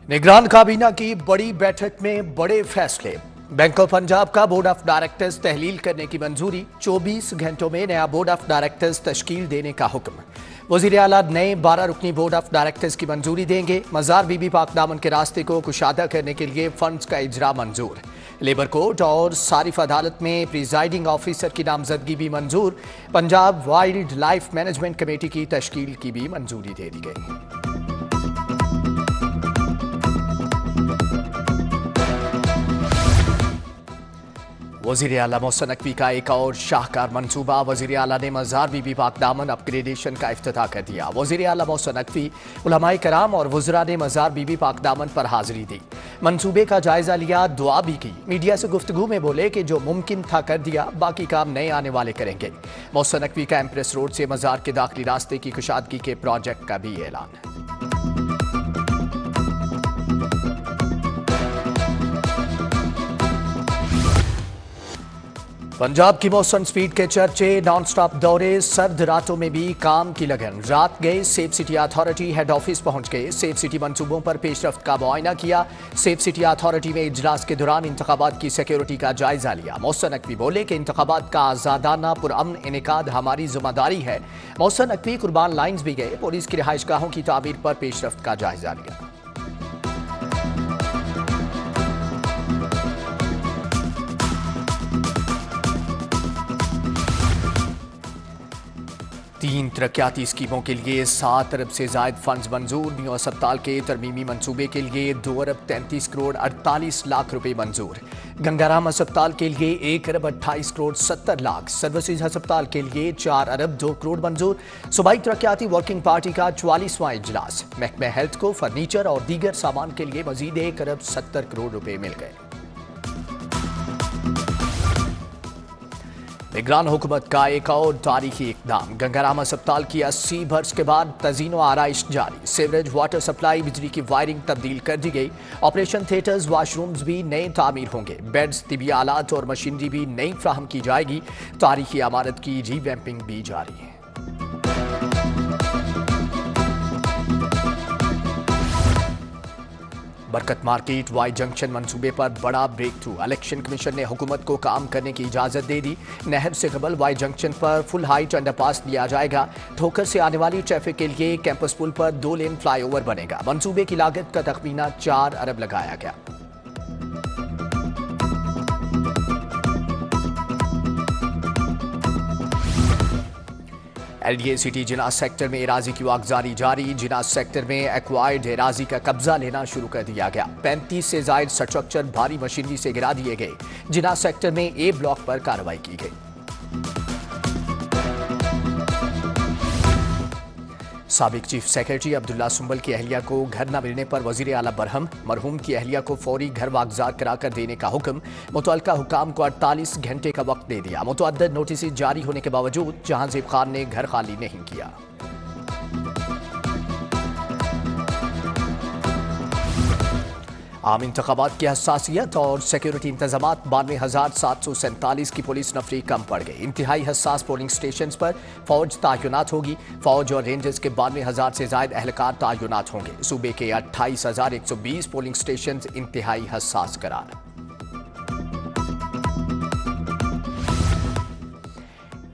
निगरान काबीना की बड़ी बैठक में बड़े फैसले। बैंक ऑफ पंजाब का बोर्ड ऑफ डायरेक्टर्स तहलील करने की मंजूरी। 24 घंटों में नया बोर्ड ऑफ डायरेक्टर्स तश्कील देने का हुक्म। वजीर आला नए 12 रुकनी बोर्ड ऑफ डायरेक्टर्स की मंजूरी देंगे। मजार बीबी पाक दामन के रास्ते को कुशादा करने के लिए फंड्स का इजरा मंजूर। लेबर कोर्ट और सारिफ अदालत में प्रिजाइडिंग ऑफिसर की नामजदगी भी मंजूर। Punjab wild life management committee की तश्कील की भी मंजूरी दे दी गई। वजीर आला मोहसिन नकवी का एक और शाहकार मंसूबा। वजीर आला ने मजार बीबी पाक दामन अपग्रेडेशन का इफ्तिताह कर दिया। वजीर आला मोहसिन नकवी, उलमाए कराम और वज़रा ने मजार बीबी पाक दामन पर हाजिरी दी। मंसूबे का जायजा लिया, दुआ भी की। मीडिया से गुफ्तगू में बोले कि जो मुमकिन था कर दिया, बाकी काम नए आने वाले करेंगे। मोहसिन नकवी का एम्प्रेस रोड से मजार के दाखिली रास्ते की कुशादगी के प्रोजेक्ट का भी ऐलान। पंजाब की मौसम स्पीड के चर्चे, नॉन स्टॉप दौरे, सर्द रातों में भी काम की लगन। रात गए safe city authority head office पहुंच गए। सेफ सिटी मंसूबों पर पेशरफ्त का मुआयना किया। सेफ सिटी अथॉरिटी में इजलास के दौरान इंतखाबात की सिक्योरिटी का जायजा लिया। मोहसिन नकवी बोले कि इंतखाबात का आजादाना पुरअमन इनेकाद हमारी जिम्मेदारी है। मोहसिन नकवी कुर्बान लाइन्स भी गए। पुलिस की रिहाइशगाहों की तामीर पर पेशरफ्त का जायजा लिया। तीन तरक्याती स्कीमों के लिए 7 अरब से जायद फंड्स मंजूर। न्यू अस्पताल के तरमीमी मंसूबे के लिए 2 अरब 33 करोड़ 48 लाख रुपए मंजूर। गंगाराम अस्पताल के लिए 1 अरब 28 करोड़ 70 लाख। सर्विसेज अस्पताल के लिए 4 अरब 2 करोड़ मंजूर। सूबाई तरक्याती वर्किंग पार्टी का 44वां इजलास। महकमे हेल्थ को फर्नीचर और दीगर सामान के लिए मजीद 1 अरब 70 करोड़ रुपए मिल गए। निगरान हुकूमत का एक और तारीखी इकदाम। गंगाराम अस्पताल की 80 बरस के बाद तजीनो आराइश जारी। सीवरेज, वाटर सप्लाई, बिजली की वायरिंग तब्दील कर दी गई। ऑपरेशन थिएटर्स, वाशरूम्स भी नए तामीर होंगे। बेड्स, तिबी आलात और मशीनरी भी नई फ्राहम की जाएगी। तारीखी इमारत की रीवैम्पिंग भी जारी है। बरकत मार्केट वाई जंक्शन मंसूबे पर बड़ा ब्रेक थ्रू। इलेक्शन कमीशन ने हुकूमत को काम करने की इजाजत दे दी। नहर से कबल वाई जंक्शन पर फुल हाइट अंडरपास दिया जाएगा। ठोकर से आने वाली ट्रैफिक के लिए कैंपस पुल पर 2 लेन फ्लाईओवर बनेगा। मंसूबे की लागत का तखमीना 4 अरब लगाया गया। LDA सिटी जिना सेक्टर में एराजी की वागजारी जारी। जिना सेक्टर में एक्वायर्ड एराजी का कब्जा लेना शुरू कर दिया गया। 35 से जायद स्ट्रक्चर भारी मशीनरी से गिरा दिए गए। जिना सेक्टर में A ब्लॉक पर कार्रवाई की गई। साबिक चीफ सेक्रेटरी अब्दुल्ला सुंबल की अहलिया को घर न मिलने पर वजीर आला बरहम। मरहूम की अहलिया को फौरी घर वागजार कराकर देने का हुक्म। मुतल्लिका हुकाम को 48 घंटे का वक्त दे दिया। मुतअद्दिद नोटिस जारी होने के बावजूद जहांजीब खान ने घर खाली नहीं किया। आम इंतखाबात की हसासियत और सिक्योरिटी इंतजाम। 92,747 की पुलिस नफरी कम पड़ गई। इंतहाई हसास पोलिंग स्टेशन पर फौज तैनात होगी। फौज और रेंजर्स के 92,000 से ज्यादा एहलकार तैनात होंगे। सूबे के 28,120 पोलिंग स्टेशन इंतहाई हसास करार।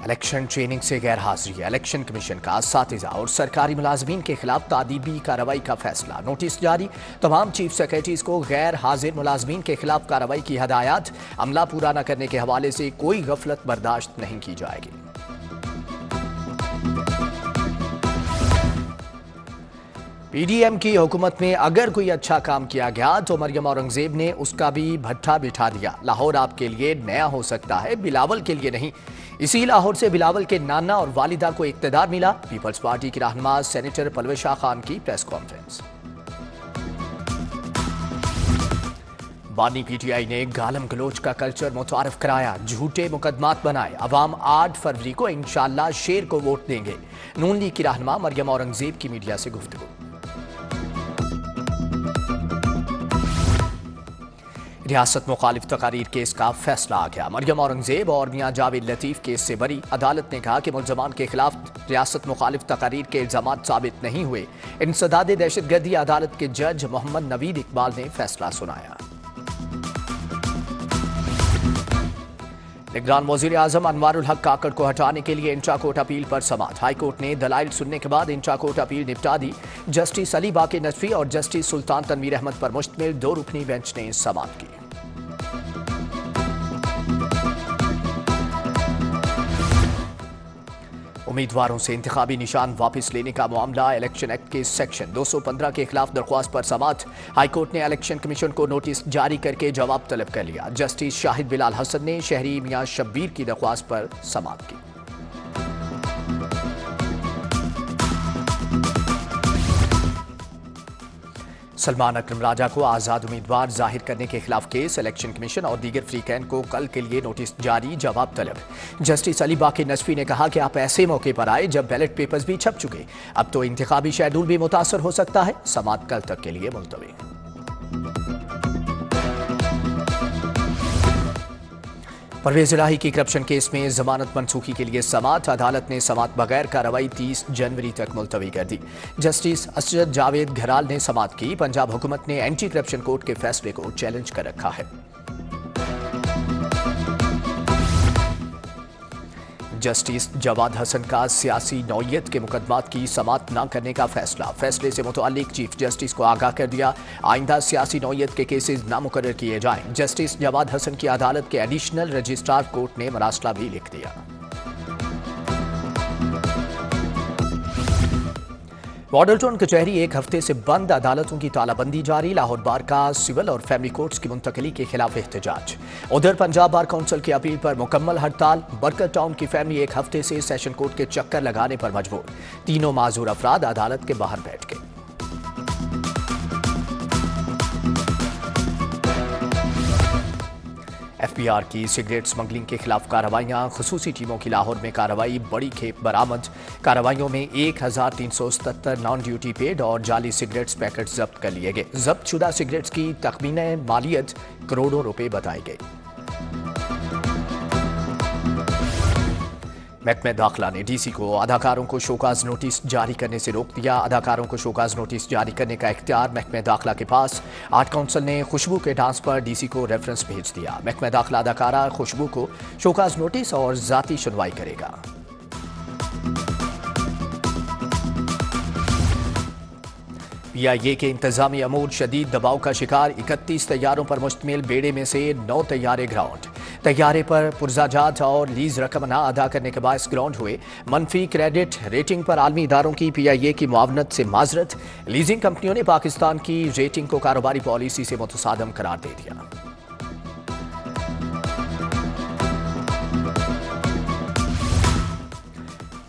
इलेक्शन ट्रेनिंग से गैर हाजिरी। इलेक्शन कमीशन का असातिज़ा और सरकारी मुलाजमीन के खिलाफ तादीबी कार्रवाई का फैसला। नोटिस जारी। तमाम चीफ सेक्रेटरीज को गैर हाजिर मुलाजमीन के खिलाफ कार्रवाई की हदायत। अमला पूरा न करने के हवाले से कोई गफलत बर्दाश्त नहीं की जाएगी। PDM की हुकूमत में अगर कोई अच्छा काम किया गया तो मरियम औरंगजेब ने उसका भी भट्ठा बिठा दिया। लाहौर आपके लिए नया हो सकता है, बिलावल के लिए नहीं। इसी लाहौर से बिलावल के नाना और वालिदा को इक्तदार मिला। पीपल्स पार्टी की रहनुमा सेनेटर परवेश खान की प्रेस कॉन्फ्रेंस। बानी PTI ने गालम गलोच का कल्चर मुतारफ कराया। झूठे मुकदमात बनाए। अवाम 8 फरवरी को इंशाअल्लाह शेर को वोट देंगे। नून लीग की रहनुमा मरियम औरंगजेब की मीडिया से गुफ्तगू। रियासत मुखालिफ तकारीर केस का फैसला आ गया। मरियम औरंगजेब और मियां जावेद लतीफ केस से बरी। अदालत ने कहा कि मुल्ज़मान के खिलाफ रियासत मुखालिफ तकारीर के इल्जामात साबित नहीं हुए। इंसदाद दहशतगर्दी अदालत के जज मोहम्मद नवीद इकबाल ने फैसला सुनाया। निगरान वज़ीर आज़म अनवारुल हक काकड़ को हटाने के लिए इंट्रा कोर्ट अपील पर समाअत। हाई कोर्ट ने दलाइल सुनने के बाद इंट्रा कोर्ट अपील निपटा दी। जस्टिस अली बाकी नजफी और जस्टिस सुल्तान तनवीर अहमद पर मुश्तमिल 2 रुकनी बेंच ने समाअत की। उम्मीदवारों से इंतखाबी निशान वापस लेने का मामला इलेक्शन एक्ट के सेक्शन 215 के खिलाफ दरख्वास्त पर समाअत। हाईकोर्ट ने इलेक्शन कमीशन को नोटिस जारी करके जवाब तलब कर लिया। जस्टिस शाहिद बिलाल हसन ने शहरी मियां शब्बीर की दरख्वास्त पर समाअत की। सलमान अकरम राजा को आज़ाद उम्मीदवार जाहिर करने के खिलाफ केस। इलेक्शन कमीशन और दीगर फ्रीकैन को कल के लिए नोटिस जारी, जवाब तलब। जस्टिस अली बाकी नजफी ने कहा कि आप ऐसे मौके पर आए जब बैलेट पेपर्स भी छप चुके। अब तो इंतखाबी शेड्यूल भी मुतासर हो सकता है। समाअत कल तक के लिए मुलतवी। परवेज इलाही की करप्शन केस में जमानत मनसूखी के लिए समाअत। अदालत ने समाअत बगैर कार्रवाई 30 जनवरी तक मुलतवी कर दी। जस्टिस असद जावेद घराल ने समाअत की। पंजाब हुकूमत ने एंटी करप्शन कोर्ट के फैसले को चैलेंज कर रखा है। जस्टिस जवाद हसन का सियासी नौयत के मुकदमात की समाअत न करने का फैसला। फैसले से मुतअल्लिक चीफ जस्टिस को आगाह कर दिया। आइंदा सियासी नौयत के केसेस नामुकर्रर किए जाएं। जस्टिस जवाद हसन की अदालत के एडिशनल रजिस्ट्रार कोर्ट ने मरासला भी लिख दिया। मॉडल टाउन कचहरी एक हफ्ते से बंद। अदालतों की तालाबंदी जारी। लाहौर बार का सिविल और फैमिली कोर्ट्स की मुंतकली के खिलाफ एहतजाज। उधर पंजाब बार काउंसिल की अपील पर मुकम्मल हड़ताल। बरकत टाउन की फैमिली एक हफ्ते से सेशन कोर्ट के चक्कर लगाने पर मजबूर। तीनों माजूर अफराद अदालत के बाहर बैठ गए। FBI की सिगरेट स्मगलिंग के खिलाफ कार्रवाइयां। खुसूसी टीमों की लाहौर में कार्रवाई, बड़ी खेप बरामद। कार्रवाइयों में 1377 नॉन ड्यूटी पेड और जाली सिगरेट्स पैकेट जब्त कर लिए गए। जब्त शुदा सिगरेट्स की तखमीने मालियत करोड़ों रुपए बताई गई। महकमे दाखिला ने DC को अदाकारों को शोकाज नोटिस जारी करने से रोक दिया। अदाकारों को शोकाज नोटिस जारी करने का इख्तियार महकमे दाखिला के पास। आर्ट काउंसिल ने खुशबू के डांस पर DC को रेफरेंस भेज दिया। महकमे दाखिला अदाकारा खुशबू को शोकाज नोटिस और जाती सुनवाई करेगा। PIA के इंतजामी अमूर शदीद दबाव का शिकार। 31 तैयारों पर मुश्तमिल बेड़े में से 9 तैयारे ग्राउंड। तैयारे पर पुरजाजात और लीज रकम ना अदा करने के बायस ग्राउंड हुए। मनफी क्रेडिट रेटिंग पर आलमी इदारों की PIA की मुआवनत से माजरत। लीजिंग कंपनियों ने पाकिस्तान की रेटिंग को कारोबारी पॉलिसी से मुतसादम करार दे दिया।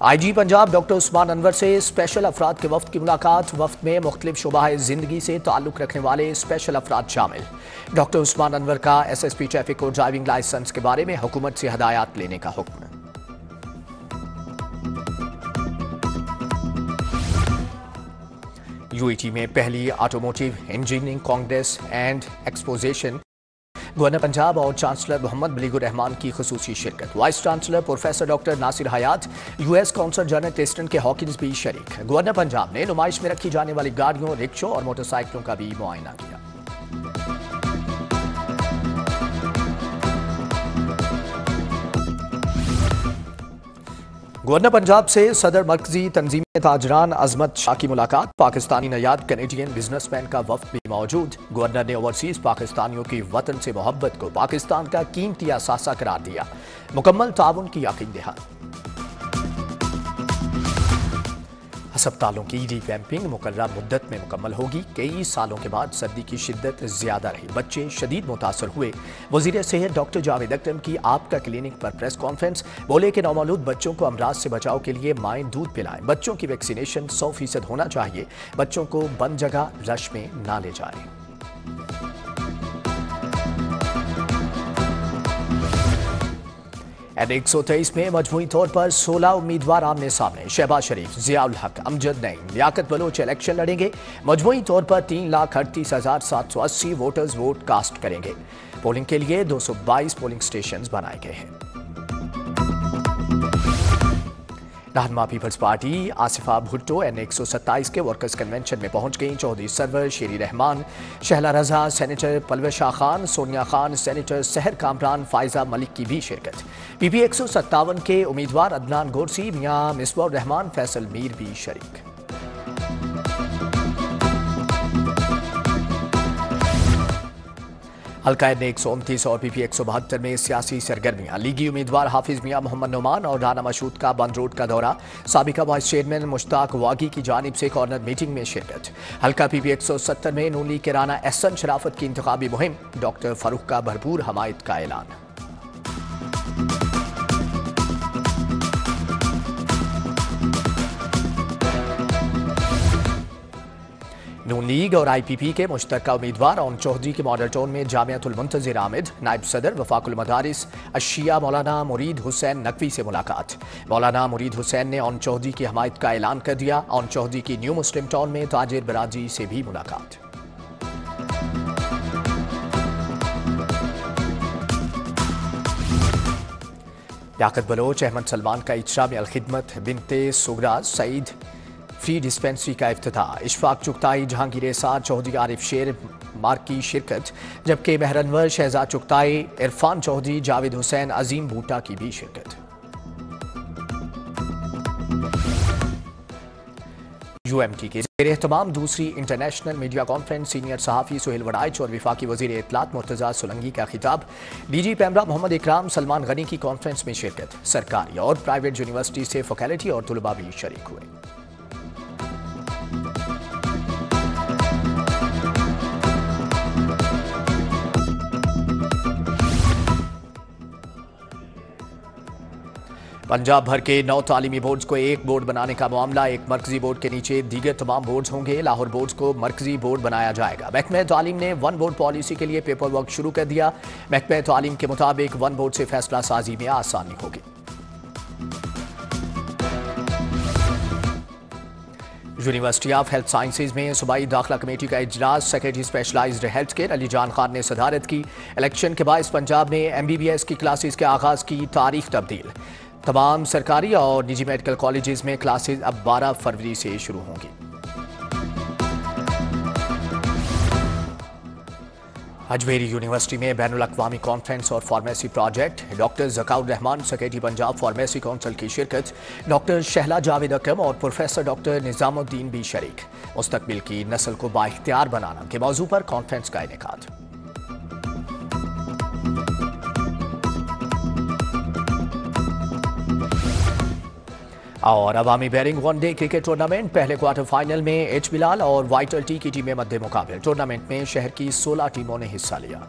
IG पंजाब डॉक्टर उस्मान अनवर से स्पेशल अफराद के वफ्द की मुलाकात। वफ्द में मुख्तलिफ शुबाए जिंदगी से ताल्लुक रखने वाले स्पेशल अफराद शामिल। डॉक्टर उस्मान अनवर का SSP ट्रैफिक को ड्राइविंग लाइसेंस के बारे में हुकूमत से हदायत लेने का हुक्म। UAT में पहली automotive engineering congress and exposition. Governor Punjab और चांसलर मोहम्मद बलीगुर रहमान की खुसूसी शिरकत। Vice chancellor professor doctor Nasir Hayat, US consul general टेस्टन के हॉकिंस भी शरीक। गवर्नर पंजाब ने नुमाइश में रखी जाने वाली गाड़ियों, रिक्शों और मोटरसाइकिलों का भी मुआयना किया। गवर्नर पंजाब से सदर मरकजी तंजीम ताजरान अजमत शाह की मुलाकात। पाकिस्तानी नयाद कैनेडियन बिजनेसमैन का वफ्द भी मौजूद। गवर्नर ने ओवरसीज पाकिस्तानियों की वतन से मोहब्बत को पाकिस्तान का कीमती असासा करार दिया। मुकम्मल ताउन की यकीन दहानी। अस्पतालों की रिवैम्पिंग मुकर्रर मुद्दत में मुकम्मल होगी। कई सालों के बाद सर्दी की शिद्दत ज्यादा रही, बच्चे शदीद मुतासर हुए। वजीर सेहत डॉक्टर जावेद अकरम की आपका क्लिनिक पर प्रेस कॉन्फ्रेंस। बोले कि नौमौलूद बच्चों को अमराज से बचाव के लिए माएँ दूध पिलाएं। बच्चों की वैक्सीनेशन 100% होना चाहिए। बच्चों को बंद जगह रश में ना ले जाएं। N123 में मजमूई तौर पर 16 उम्मीदवार आमने सामने। शहबाज शरीफ, जियाउल हक, अमजद नईम, लियाकत बलोच इलेक्शन लड़ेंगे। मजमूई तौर पर 3,38,780 वोटर्स वोट कास्ट करेंगे। पोलिंग के लिए 222 पोलिंग स्टेशन बनाए गए हैं। रहनुमा peoples party Asifa Bhutto N 127 के वर्कर्स कन्वेंशन में पहुंच गई। चौधरी सरवर, शेरी रहमान, शहला रजा, सेनेटर पलवशा खान, सोनिया खान, सेनेटर सहर कामरान, फायजा मलिक की भी शिरकत। पीपी 157 के उम्मीदवार अदनान गोरसी, मियां मिसबाउर रहमान, फैसल मीर भी शरीक। हल्का एन 129 और पीपी 172 में सियासी सरगर्मियां। लीगी उम्मीदवार हाफिज मियां मोहम्मद नोमान और राना मशहूद का बंद रोड का दौरा। साबिका वाइस चेयरमैन मुश्ताक वागी की जानिब से कॉर्नर मीटिंग में शिरकत। हल्का पीपी 170 में नून लीग के राना एहसन शराफत की इंतखाबी मुहिम। डॉक्टर फारूक का भरपूर हमायत का ऐलान। नून लीग और आईपीपी के मुश्तरका उम्मीदवार ओन चौधरी के मॉडल टाउन में जामियातुल मुंतजिर आमिद, नायब सदर वफाकुल मदारिस अशिया मौलाना मुरीद हुसैन नकवी से मुलाकात। मौलाना मुरीद हुसैन ने ओन चौधरी की हमायत का ऐलान कर दिया। ओन चौधरी की न्यू मुस्लिम टाउन में ताजिर बरादरी से भी मुलाकात। याकत बलोच अहमद सलमान का इजरा में अलखिदमत बिनते सुगरा सईद फ्री डिस्पेंसरी का इफ्तिताह। इशफाक चुगताई, जहांगीर एहसान चौधरी, आरिफ शेर मार्क की शिरकत, जबकि मेहरनवर, शहजाद चुगताई, इरफान चौधरी, जावेद हुसैन, अजीम बूटा की भी शिरकत। यूएमटी के ज़ेर-ए-एहतमाम दूसरी इंटरनेशनल मीडिया कॉन्फ्रेंस सीनियर सहाफ़ी सुहेल वड़ाइच और विफाकी वज़ीर इत्तलात मुर्तज़ा सुलंगी का खिताब। डीजी पैमरा मोहम्मद इकराम सलमान गनी की कॉन्फ्रेंस में शिरकत। सरकारी और प्राइवेट यूनिवर्सिटी से फैकल्टी और तुलबा भी शरीक हुए। पंजाब भर के 9 तालीमी बोर्ड्स को एक बोर्ड बनाने का मामला। एक मरकजी बोर्ड के नीचे दीगर तमाम बोर्ड्स होंगे। लाहौर बोर्ड्स को मरकजी बोर्ड बनाया जाएगा। महकमे तालीम ने वन बोर्ड पॉलिसी के लिए पेपर वर्क शुरू कर दिया। महकमे तालीम के मुताबिक वन बोर्ड से फैसला साजी में आसानी होगी। यूनिवर्सिटी ऑफ हेल्थ साइंसेज में सूबाई दाखिला कमेटी का इजलास। Secretary specialised health care Ali Jan Khan ने सदारत की। इलेक्शन के बायस पंजाब में MBBS की क्लासेस के आगाज की तारीख तब्दील। तमाम सरकारी और निजी मेडिकल कॉलेजेस में क्लासेस अब 12 फरवरी से शुरू होंगी। अजमेरी यूनिवर्सिटी में बैनुल अक़वामी कॉन्फ्रेंस और pharmacy project. Doctor Zakaur Rahman, secretary Punjab pharmacy council की शिरकत। डॉक्टर शहला जावेद अकरम और प्रोफेसर डॉक्टर निज़ामुद्दीन भी शरीक। मुस्तकबिल की नस्ल को बाइख्तियार बनाना के मौजू पर कॉन्फ्रेंस का इनेकाद। और अवामी बैरिंग वनडे क्रिकेट टूर्नामेंट पहले क्वार्टर फाइनल में एच बिलाल और वाइटल टी की टीमें मध्य मुकाबले। टूर्नामेंट में शहर की 16 टीमों ने हिस्सा लिया।